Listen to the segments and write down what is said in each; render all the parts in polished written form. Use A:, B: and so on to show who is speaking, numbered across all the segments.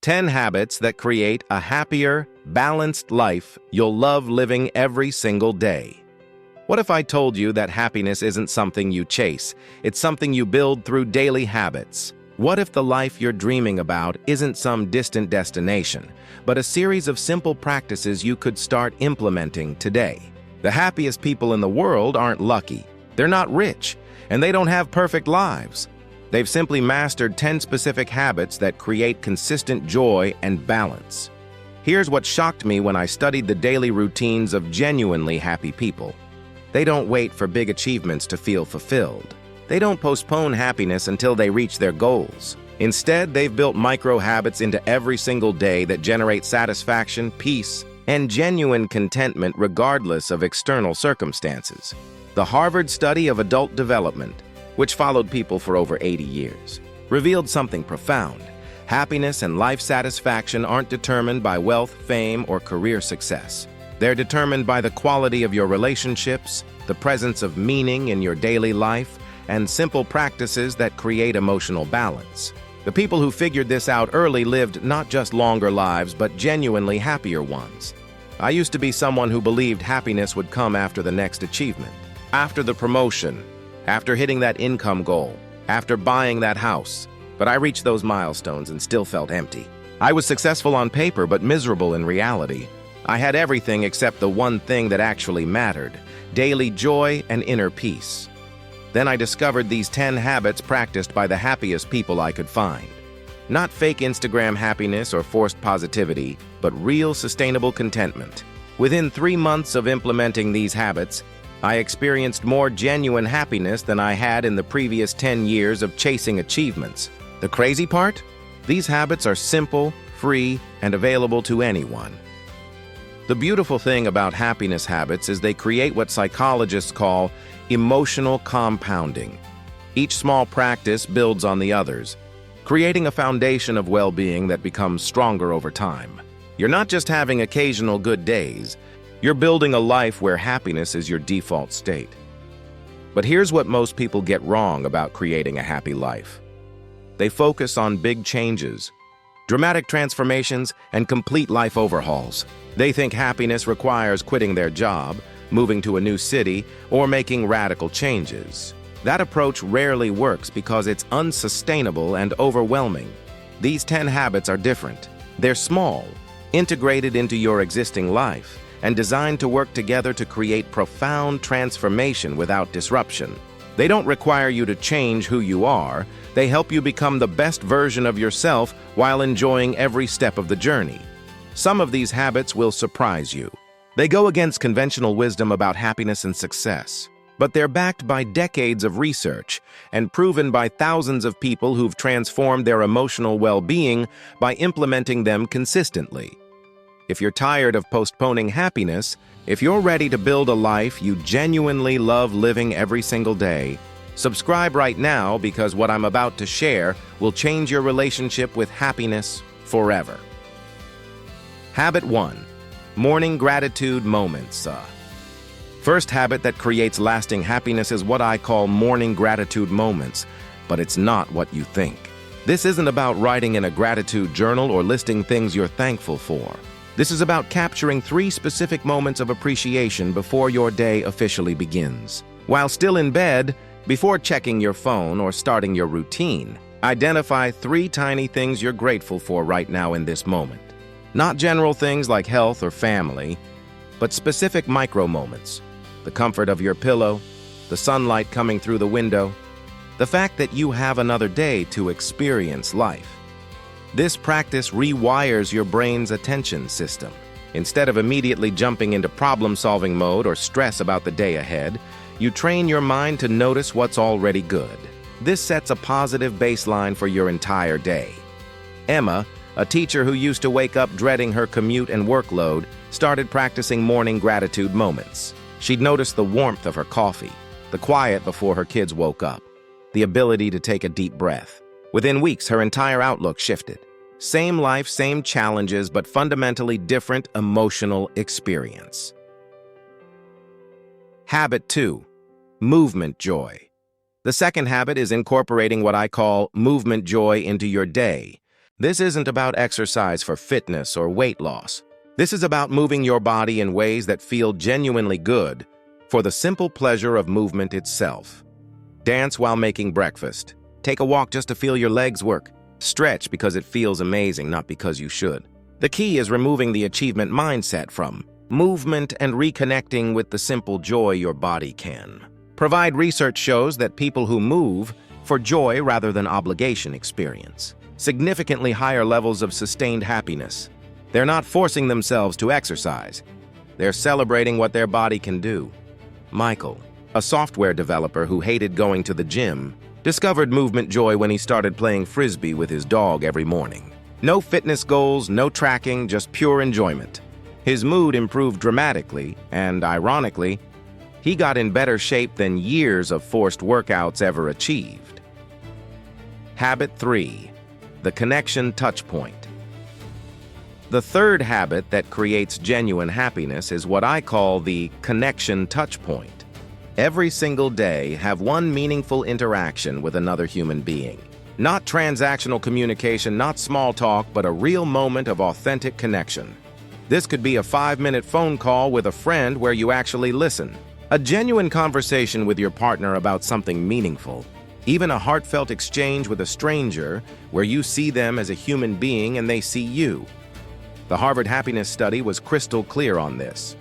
A: 10 habits that create a happier, balanced life you'll love living every single day. What if I told you that happiness isn't something you chase, it's something you build through daily habits? What if the life you're dreaming about isn't some distant destination, but a series of simple practices you could start implementing today? The happiest people in the world aren't lucky, they're not rich, and they don't have perfect lives. They've simply mastered 10 specific habits that create consistent joy and balance. Here's what shocked me when I studied the daily routines of genuinely happy people. They don't wait for big achievements to feel fulfilled. They don't postpone happiness until they reach their goals. Instead, they've built micro habits into every single day that generate satisfaction, peace, and genuine contentment regardless of external circumstances. The Harvard study of adult development, which followed people for over 80 years, revealed something profound. Happiness and life satisfaction aren't determined by wealth, fame, or career success. They're determined by the quality of your relationships, the presence of meaning in your daily life, and simple practices that create emotional balance. The people who figured this out early lived not just longer lives, but genuinely happier ones. I used to be someone who believed happiness would come after the next achievement, after the promotion, after hitting that income goal, after buying that house. But I reached those milestones and still felt empty. I was successful on paper, but miserable in reality. I had everything except the one thing that actually mattered: daily joy and inner peace. Then I discovered these 10 habits practiced by the happiest people I could find. Not fake Instagram happiness or forced positivity, but real sustainable contentment. Within 3 months of implementing these habits, I experienced more genuine happiness than I had in the previous 10 years of chasing achievements. The crazy part? These habits are simple, free, and available to anyone. The beautiful thing about happiness habits is they create what psychologists call emotional compounding. Each small practice builds on the others, creating a foundation of well-being that becomes stronger over time. You're not just having occasional good days, you're building a life where happiness is your default state. But here's what most people get wrong about creating a happy life. They focus on big changes, dramatic transformations, and complete life overhauls. They think happiness requires quitting their job, moving to a new city, or making radical changes. That approach rarely works because it's unsustainable and overwhelming. These 10 habits are different. They're small, integrated into your existing life, and designed to work together to create profound transformation without disruption. They don't require you to change who you are. They help you become the best version of yourself while enjoying every step of the journey. Some of these habits will surprise you. They go against conventional wisdom about happiness and success, but they're backed by decades of research and proven by thousands of people who've transformed their emotional well-being by implementing them consistently. If you're tired of postponing happiness, if you're ready to build a life you genuinely love living every single day, subscribe right now, because what I'm about to share will change your relationship with happiness forever. Habit 1. Morning gratitude moments. First habit that creates lasting happiness is what I call morning gratitude moments, but it's not what you think. This isn't about writing in a gratitude journal or listing things you're thankful for. This is about capturing 3 specific moments of appreciation before your day officially begins. While still in bed, before checking your phone or starting your routine, identify 3 tiny things you're grateful for right now in this moment. Not general things like health or family, but specific micro moments. The comfort of your pillow, the sunlight coming through the window, the fact that you have another day to experience life. This practice rewires your brain's attention system. Instead of immediately jumping into problem-solving mode or stress about the day ahead, you train your mind to notice what's already good. This sets a positive baseline for your entire day. Emma, a teacher who used to wake up dreading her commute and workload, started practicing morning gratitude moments. She'd notice the warmth of her coffee, the quiet before her kids woke up, the ability to take a deep breath. Within weeks, her entire outlook shifted. Same life, same challenges, but fundamentally different emotional experience. Habit 2. Movement joy. The second habit is incorporating what I call movement joy into your day. This isn't about exercise for fitness or weight loss. This is about moving your body in ways that feel genuinely good for the simple pleasure of movement itself. Dance while making breakfast. Take a walk just to feel your legs work. Stretch because it feels amazing, not because you should. The key is removing the achievement mindset from movement and reconnecting with the simple joy your body can provide. Research shows that people who move for joy rather than obligation experience significantly higher levels of sustained happiness. They're not forcing themselves to exercise. They're celebrating what their body can do. Michael, a software developer who hated going to the gym, discovered movement joy when he started playing frisbee with his dog every morning. No fitness goals, no tracking, just pure enjoyment. His mood improved dramatically, and ironically, he got in better shape than years of forced workouts ever achieved. Habit 3. The connection touchpoint. The third habit that creates genuine happiness is what I call the connection touchpoint. Every single day, have one meaningful interaction with another human being. Not transactional communication, not small talk, but a real moment of authentic connection. This could be a 5-minute phone call with a friend where you actually listen, a genuine conversation with your partner about something meaningful, even a heartfelt exchange with a stranger where you see them as a human being and they see you. The Harvard Happiness Study was crystal clear on this.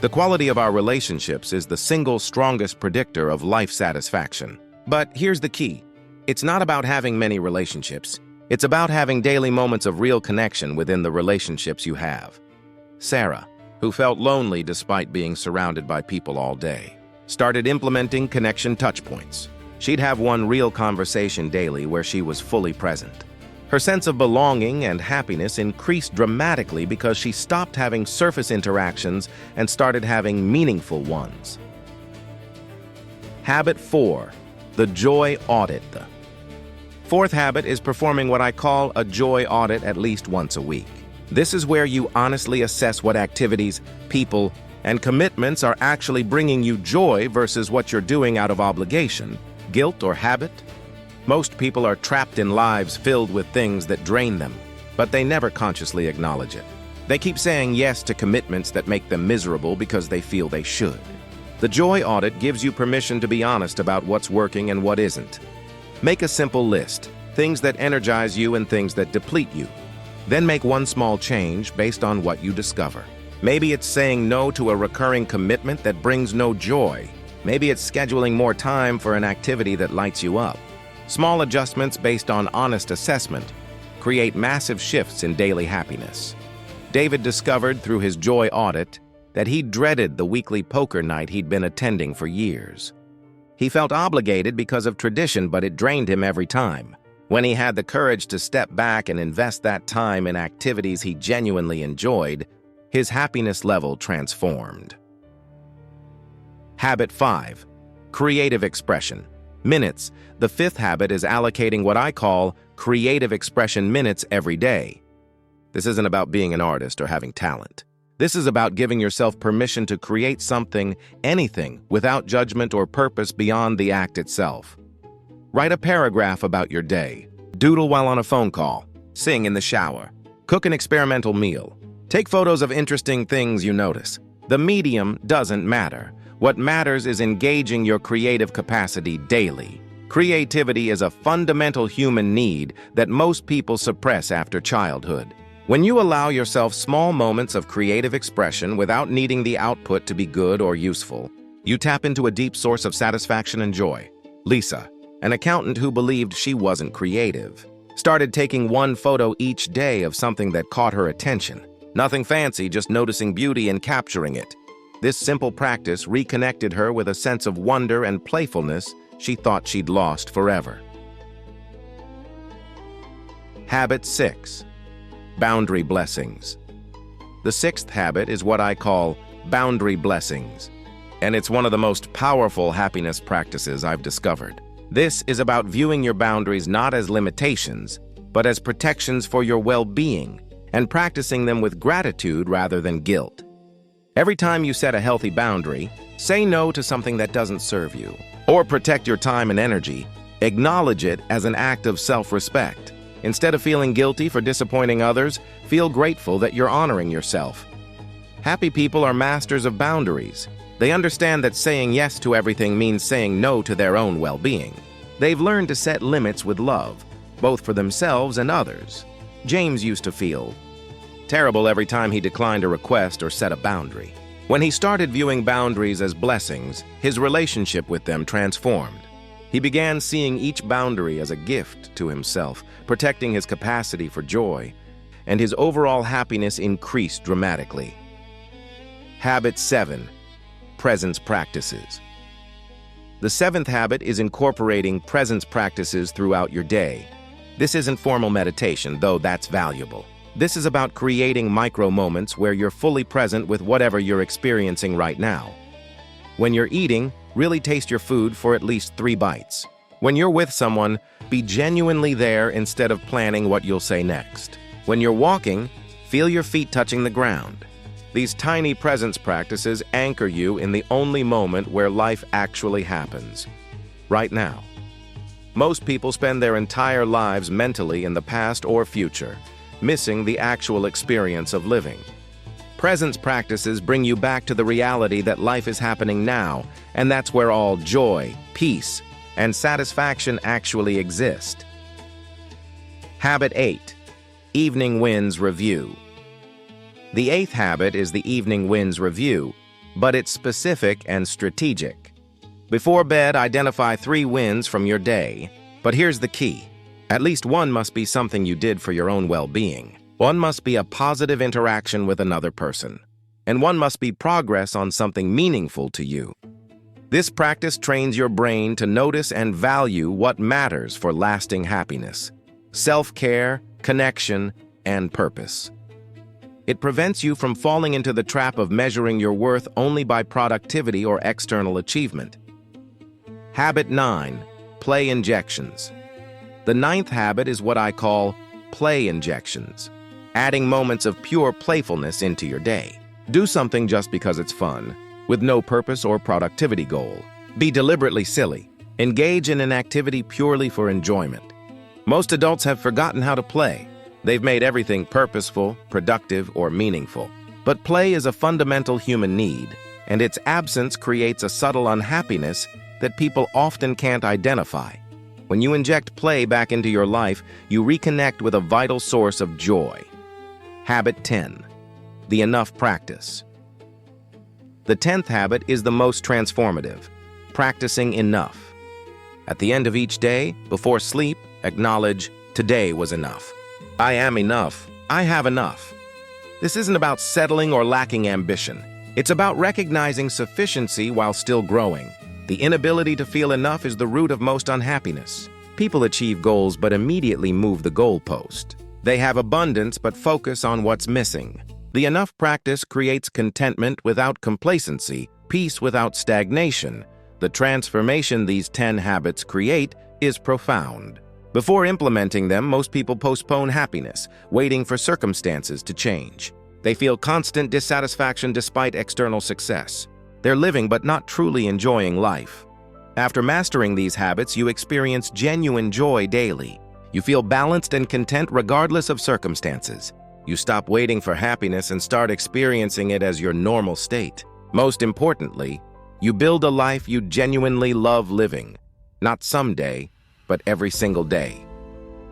A: The quality of our relationships is the single strongest predictor of life satisfaction. But here's the key. It's not about having many relationships. It's about having daily moments of real connection within the relationships you have. Sarah, who felt lonely despite being surrounded by people all day, started implementing connection touchpoints. She'd have one real conversation daily where she was fully present. Her sense of belonging and happiness increased dramatically because she stopped having surface interactions and started having meaningful ones. Habit 4. The joy audit. The fourth habit is performing what I call a joy audit at least once a week. This is where you honestly assess what activities, people, and commitments are actually bringing you joy versus what you're doing out of obligation, guilt, or habit. Most people are trapped in lives filled with things that drain them, but they never consciously acknowledge it. They keep saying yes to commitments that make them miserable because they feel they should. The joy audit gives you permission to be honest about what's working and what isn't. Make a simple list, things that energize you and things that deplete you. Then make one small change based on what you discover. Maybe it's saying no to a recurring commitment that brings no joy. Maybe it's scheduling more time for an activity that lights you up. Small adjustments based on honest assessment create massive shifts in daily happiness. David discovered through his joy audit that he dreaded the weekly poker night he'd been attending for years. He felt obligated because of tradition, but it drained him every time. When he had the courage to step back and invest that time in activities he genuinely enjoyed, his happiness level transformed. Habit 5. Creative expression. Minutes. The fifth habit is allocating what I call creative expression minutes every day. This isn't about being an artist or having talent. This is about giving yourself permission to create something, anything, without judgment or purpose beyond the act itself. Write a paragraph about your day. Doodle while on a phone call. Sing in the shower. Cook an experimental meal. Take photos of interesting things you notice. The medium doesn't matter. What matters is engaging your creative capacity daily. Creativity is a fundamental human need that most people suppress after childhood. When you allow yourself small moments of creative expression without needing the output to be good or useful, you tap into a deep source of satisfaction and joy. Lisa, an accountant who believed she wasn't creative, started taking one photo each day of something that caught her attention. Nothing fancy, just noticing beauty and capturing it. This simple practice reconnected her with a sense of wonder and playfulness she thought she'd lost forever. Habit 6. Boundary blessings. The sixth habit is what I call boundary blessings, and it's one of the most powerful happiness practices I've discovered. This is about viewing your boundaries not as limitations, but as protections for your well-being, and practicing them with gratitude rather than guilt. Every time you set a healthy boundary, say no to something that doesn't serve you, or protect your time and energy, acknowledge it as an act of self-respect. Instead of feeling guilty for disappointing others, feel grateful that you're honoring yourself. Happy people are masters of boundaries. They understand that saying yes to everything means saying no to their own well-being. They've learned to set limits with love, both for themselves and others. James used to feel terrible every time he declined a request or set a boundary. When he started viewing boundaries as blessings, his relationship with them transformed. He began seeing each boundary as a gift to himself, protecting his capacity for joy, and his overall happiness increased dramatically. Habit 7. Presence practices. The 7th habit is incorporating presence practices throughout your day. This isn't formal meditation, though that's valuable. This is about creating micro moments where you're fully present with whatever you're experiencing right now. When you're eating, really taste your food for at least 3 bites. When you're with someone, be genuinely there instead of planning what you'll say next. When you're walking, feel your feet touching the ground. These tiny presence practices anchor you in the only moment where life actually happens, right now. Most people spend their entire lives mentally in the past or future, missing the actual experience of living. Presence practices bring you back to the reality that life is happening now, and that's where all joy, peace, and satisfaction actually exist. Habit 8. Evening Wins Review. The 8th habit is the Evening Wins Review, but it's specific and strategic. Before bed, identify 3 wins from your day. But here's the key. At least one must be something you did for your own well-being. One must be a positive interaction with another person. And one must be progress on something meaningful to you. This practice trains your brain to notice and value what matters for lasting happiness: self-care, connection, and purpose. It prevents you from falling into the trap of measuring your worth only by productivity or external achievement. Habit 9. Play injections. The 9th habit is what I call play injections, adding moments of pure playfulness into your day. Do something just because it's fun, with no purpose or productivity goal. Be deliberately silly. Engage in an activity purely for enjoyment. Most adults have forgotten how to play. They've made everything purposeful, productive, or meaningful. But play is a fundamental human need, and its absence creates a subtle unhappiness that people often can't identify. When you inject play back into your life, you reconnect with a vital source of joy. Habit 10. The enough practice. The 10th habit is the most transformative: practicing enough. At the end of each day, before sleep, acknowledge, today was enough. I am enough. I have enough. This isn't about settling or lacking ambition. It's about recognizing sufficiency while still growing. The inability to feel enough is the root of most unhappiness. People achieve goals but immediately move the goalpost. They have abundance but focus on what's missing. The enough practice creates contentment without complacency, peace without stagnation. The transformation these 10 habits create is profound. Before implementing them, most people postpone happiness, waiting for circumstances to change. They feel constant dissatisfaction despite external success. They're living but not truly enjoying life. After mastering these habits, you experience genuine joy daily. You feel balanced and content regardless of circumstances. You stop waiting for happiness and start experiencing it as your normal state. Most importantly, you build a life you genuinely love living, not someday, but every single day.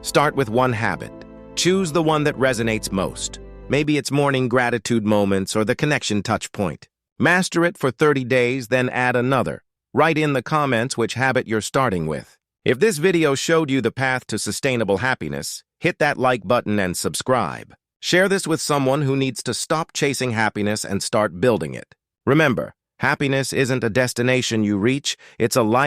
A: Start with one habit. Choose the one that resonates most. Maybe it's morning gratitude moments or the connection touch point. Master it for 30 days, then add another. Write in the comments which habit you're starting with. If this video showed you the path to sustainable happiness, hit that like button and subscribe. Share this with someone who needs to stop chasing happiness and start building it. Remember, happiness isn't a destination you reach, it's a life